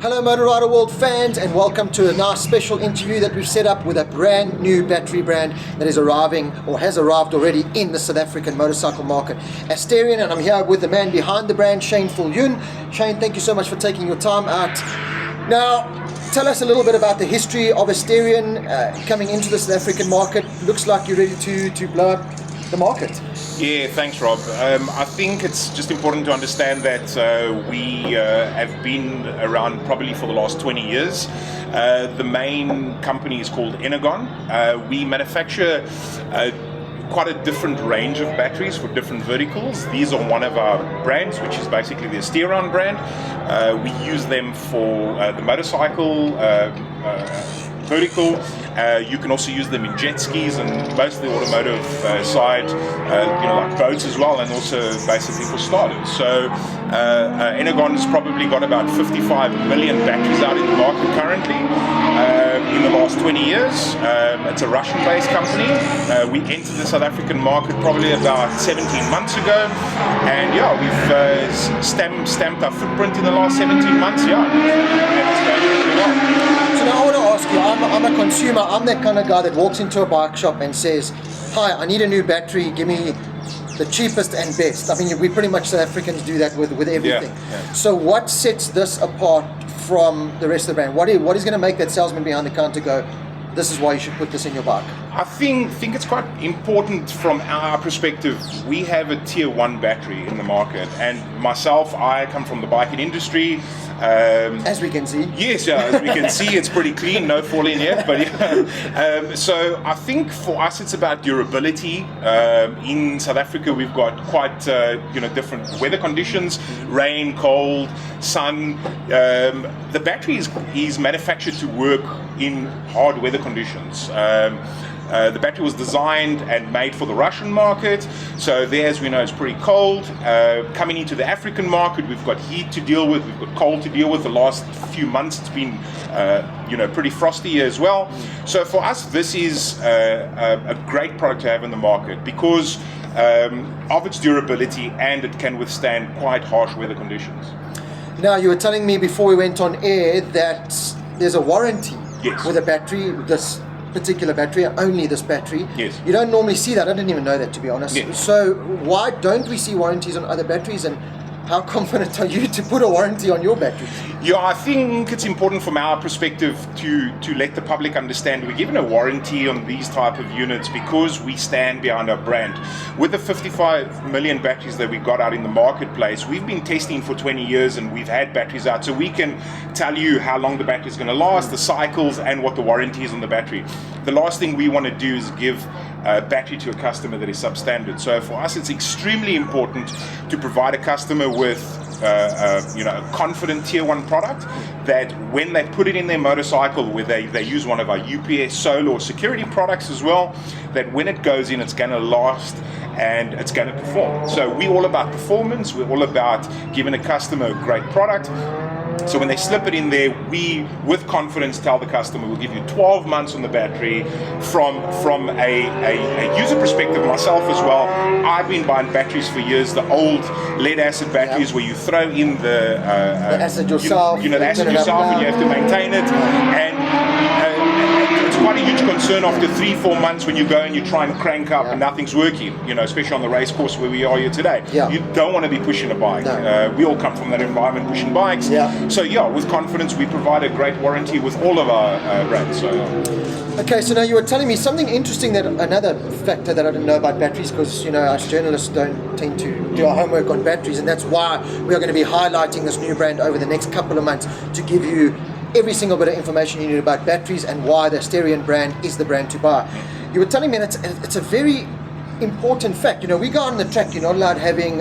Hello Motor Rider World fans, and welcome to a nice special interview that we've set up with a brand new battery brand that is arriving or has arrived already in the South African motorcycle market, Asterion. And I'm here with the man behind the brand, Viljoen. Shane, thank you so much for taking your time out. Now, tell us a little bit about the history of Asterion coming into the South African market. Looks like you're ready to blow up the market. Yeah, thanks, Rob. I think it's just important to understand that we have been around probably for the last 20 years. The main company is called Energon. We manufacture quite a different range of batteries for different verticals. These are one of our brands, which is basically the Asterion brand. We use them for the motorcycle vertical. You can also use them in jet skis and most of the automotive side, like boats as well, and also basically for starters. So Energon's probably got about 55 million batteries out in the market currently. In the last 20 years, it's a Russian-based company. We entered the South African market probably about 17 months ago, and yeah, we've stamped our footprint in the last 17 months. Yeah, and it's going really well. So now I want to ask you, I'm a consumer, I'm that kind of guy that walks into a bike shop and says, hi, I need a new battery, give me the cheapest and best. I mean, we pretty much South Africans do that with everything. Yeah. So what sets this apart from the rest of the brand? What is going to make that salesman behind the counter go, this is why you should put this in your bike? I think it's quite important from our perspective. We have a tier 1 battery in the market, and myself, I come from the biking industry. As we can see. Yes, yeah, as we can see, it's pretty clean, no falling yet. But yeah. So I think for us, it's about durability. In South Africa, we've got quite different weather conditions: rain, cold, sun. The battery is manufactured to work in hard weather conditions. The battery was designed and made for the Russian market, so there, as we know, it's pretty cold. Coming into the African market, we've got heat to deal with, we've got cold to deal with. The last few months, it's been pretty frosty here as well. So for us, this is a great product to have in the market because of its durability, and it can withstand quite harsh weather conditions. Now, you were telling me before we went on air that there's a warranty with a battery, this particular battery, only this battery. Yes. You don't normally see that. I didn't even know that, to be honest. Yes. So why don't we see warranties on other batteries, and how confident are you to put a warranty on your battery? Yeah, I think it's important from our perspective to let the public understand we're given a warranty on these type of units because we stand behind our brand. With the 55 million batteries that we got out in the marketplace, we've been testing for 20 years and we've had batteries out, so we can tell you how long the battery is going to last, the cycles, and what the warranty is on the battery. The last thing we want to do is give a battery to a customer that is substandard. So for us, it's extremely important to provide a customer with a confident tier 1 product that when they put it in their motorcycle, where they use one of our UPS, solar, or security products as well, that when it goes in, it's going to last and it's going to perform. So we're all about performance, we're all about giving a customer a great product. So when they slip it in there, we, with confidence, tell the customer we'll give you 12 months on the battery. From a user perspective, myself as well, I've been buying batteries for years, the old lead acid batteries where you throw in the acid yourself. The acid yourself and you have to maintain it. And it's quite a huge concern after 3-4 months when you go and you try and crank up and nothing's working, especially on the race course where we are here today. Yeah. You don't want to be pushing a bike. No. We all come from that environment, pushing bikes. Yeah. So yeah, with confidence, we provide a great warranty with all of our brands. So. Okay, so now you were telling me something interesting, that another factor that I didn't know about batteries, because us journalists don't tend to do our homework on batteries, and that's why we are going to be highlighting this new brand over the next couple of months to give you every single bit of information you need about batteries and why the Asterion brand is the brand to buy. You were telling me, and it's a very important fact. We go on the track, you're not allowed having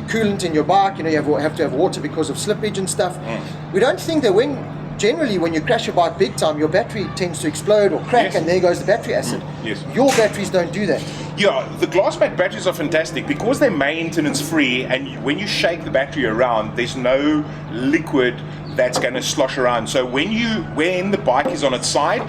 coolant in your bike, you have to have water because of slippage and stuff. We don't think that generally when you crash your bike big time, your battery tends to explode or crack, and there goes the battery acid. Yes. Your batteries don't do that. Yeah, the glass back batteries are fantastic because they're maintenance free, and when you shake the battery around, there's no liquid that's going to slosh around. So when the bike is on its side,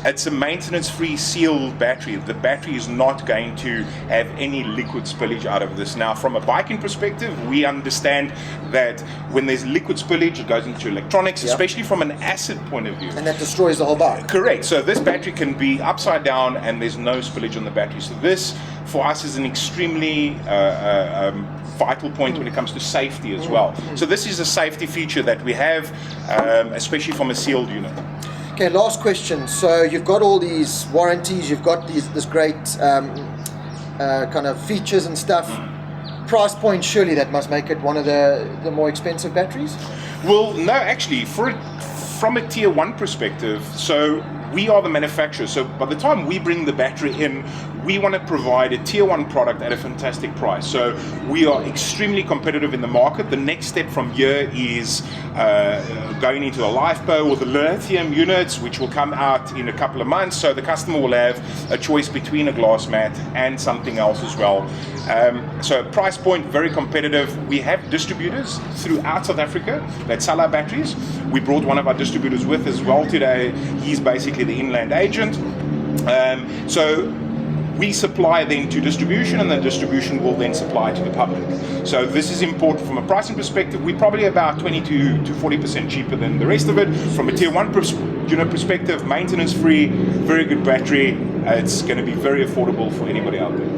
It's a maintenance-free sealed battery. The battery is not going to have any liquid spillage out of this. Now, from a biking perspective, we understand that when there's liquid spillage, it goes into electronics, especially from an acid point of view. And that destroys the whole bike. Correct. So this battery can be upside down and there's no spillage on the battery. So this, for us, is an extremely vital point when it comes to safety as well. So this is a safety feature that we have, especially from a sealed unit. Okay, last question. So you've got all these warranties, you've got this great kind of features and stuff. Price point, surely that must make it one of the more expensive batteries? Well, no, actually, from a tier 1 perspective, so we are the manufacturer. So by the time we bring the battery in, we want to provide a tier 1 product at a fantastic price. So we are extremely competitive in the market. The next step from here is going into a LiFePO or the lithium units, which will come out in a couple of months. So the customer will have a choice between a glass mat and something else as well. So price point, very competitive. We have distributors throughout South Africa that sell our batteries. We brought one of our distributors with as well today. He's basically the inland agent. So we supply then to distribution, and the distribution will then supply to the public. So this is important from a pricing perspective. We're probably about 20 to 40% cheaper than the rest of it. From a tier 1 perspective, maintenance free, very good battery. It's going to be very affordable for anybody out there.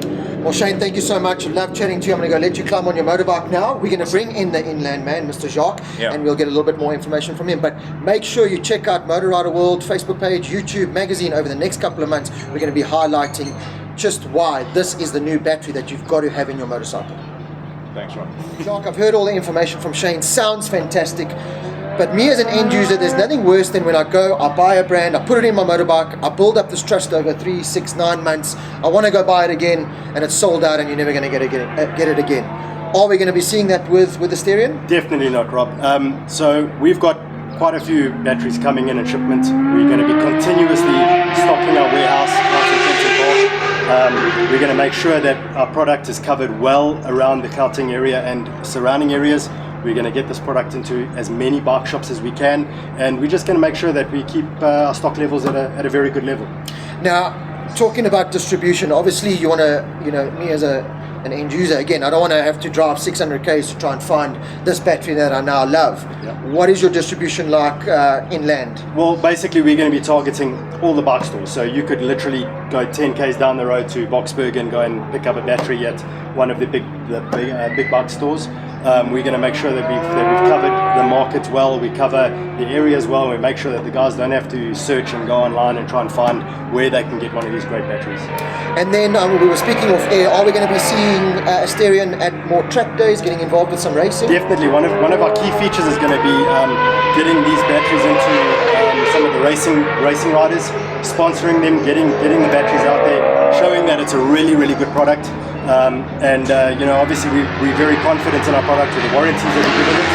Well, Shane, thank you so much. Love chatting to you. I'm going to go let you climb on your motorbike now. We're going to bring in the inland man, Mr. Jacques, and we'll get a little bit more information from him. But make sure you check out Motor Rider World, Facebook page, YouTube, magazine. Over the next couple of months, we're going to be highlighting just why this is the new battery that you've got to have in your motorcycle. Thanks, Rob. Jacques, I've heard all the information from Shane. Sounds fantastic. But me as an end user, there's nothing worse than when I go, I buy a brand, I put it in my motorbike, I build up this trust over 3, 6, 9 months. I want to go buy it again, and it's sold out, and you're never going to get it again. Are we going to be seeing that with Asterion? Definitely not, Rob. So we've got quite a few batteries coming in shipment. We're going to be continuously stocking our warehouse. We're going to make sure that our product is covered well around the Gauteng area and surrounding areas. We're going to get this product into as many bike shops as we can, and we're just going to make sure that we keep our stock levels at a very good level. Now, talking about distribution, obviously you want to, me as an end user, again, I don't want to have to drive 600 k's to try and find this battery that I now love. What is your distribution like inland? Well, basically we're going to be targeting all the bike stores. So you could literally go 10 k's down the road to Boksburg and go and pick up a battery at one of the big bike stores. We're going to make sure that we've covered the markets well, we cover the areas well, and we make sure that the guys don't have to search and go online and try and find where they can get one of these great batteries. And then we were speaking off air, are we going to be seeing Asterion at more track days, getting involved with some racing? Definitely. One of our key features is going to be getting these batteries into some of the racing riders, sponsoring them, getting the batteries out there, showing that it's a really, really good product. Obviously we're very confident in our product with the warranties that we've given it,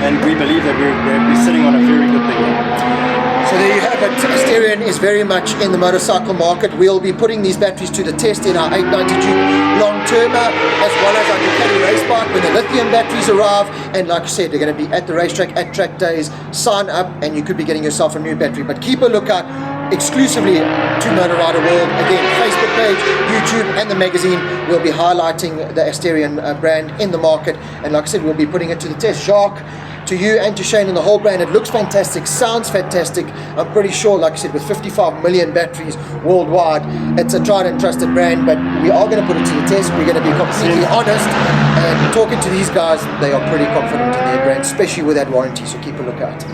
and we believe that we're sitting on a very good thing here. So there you have it. Asterion is very much in the motorcycle market. We'll be putting these batteries to the test in our 890 Duke long-termer, as well as our Ducati race bike when the lithium batteries arrive. And like I said, they're going to be at the racetrack at track days. Sign up and you could be getting yourself a new battery. But keep a lookout exclusively to Motor Rider World. Again, Facebook page, YouTube, and the magazine. We'll be highlighting the Asterion brand in the market. And like I said, we'll be putting it to the test. Jacques, to you and to Shane and the whole brand, it looks fantastic, sounds fantastic. I'm pretty sure, like I said, with 55 million batteries worldwide, it's a tried and trusted brand, but we are going to put it to the test. We're going to be completely honest, and talking to these guys, they are pretty confident in their brand, especially with that warranty, so keep a lookout.